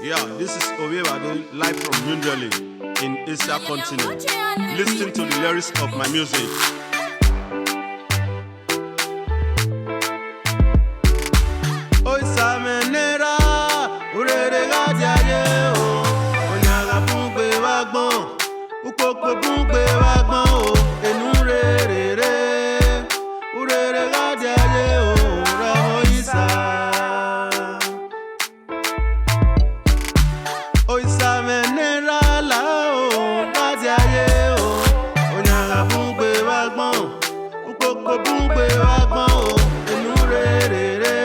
Yeah, this is Owebade, live from New Delhi in Asia continent. Listen to the lyrics of my music. Oisamenera, urerega jaye o, onyaga bungbe wagbon, ukoko bungbe wagbon o, enurere, urerega jaye o, ramo isa. Oisamenera la o, jaye o, onyaga bungbe wagbon, ukoko bungbe wagbon o, enurere.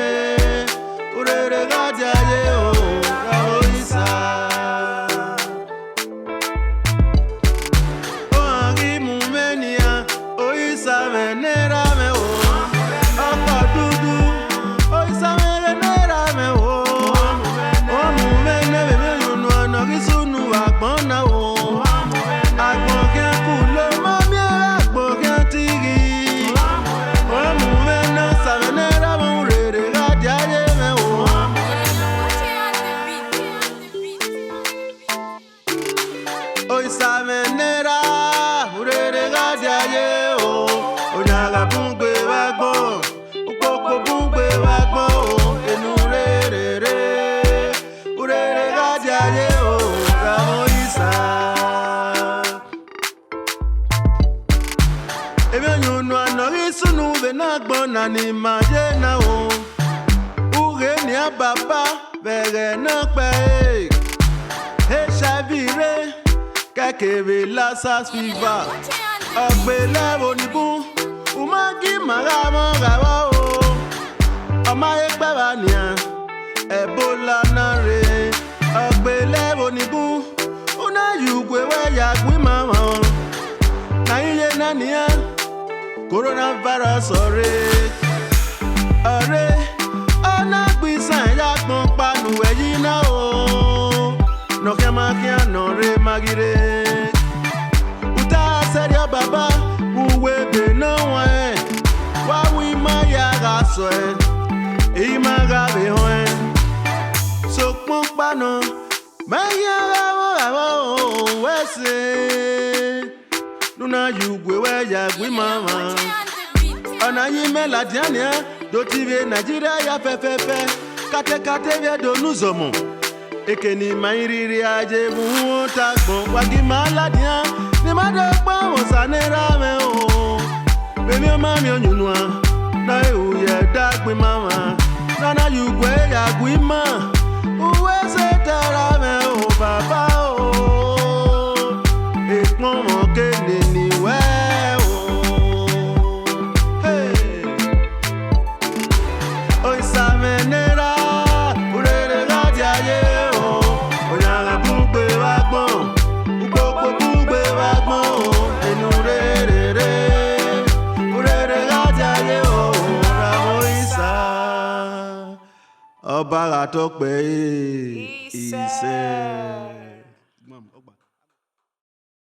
Oisamenera, urerega jaye o, onyaga bungbe wagbon, ukoko bungbe wagbon o, enurere, urerega jaye o, ramo isa. Emi onyunu anori sunu benagbon na ni maje na o, ure ni ababa bere na pe, Eshabire. Kekere Lassa fever, ọ̀gbẹ́lẹ̀ onígun, umagi maramo rawa o. Ọmọ ẹgbẹ́ wa nìyẹn, Ebola náà re. Ọ̀gbẹ́lẹ̀ onígun, una yugwe wẹ̀yà gbìmọ̀ wọn. Nàìjíríà náà nìyẹn, coronavirus ọ̀rẹ́. Ọ̀rẹ́, ọ̀nà gbìsàn ya gbọ̀n panu ẹ̀yìn náà o. Nokia makia nore magire uta serio baba uwe be no wa wa wi ma ya ga so e ma ga be ho so pon pano ma ya ga wo we se nuna yugwe we ya gwi mama ona yin me la diania do tv Nigeria ya fefefe kate vie do nuzomo Ekeni mairiri aje muta gbon wagi maladia ni madogba osanera me o bemi o mami onyunua na uye dagbe mama nana yugwe ya gwima uwe se tera me o baba o ekpon mo kene ni we o hey Oisamenera urerega jaye Ọba àtọ́pẹ́ ìṣẹ́.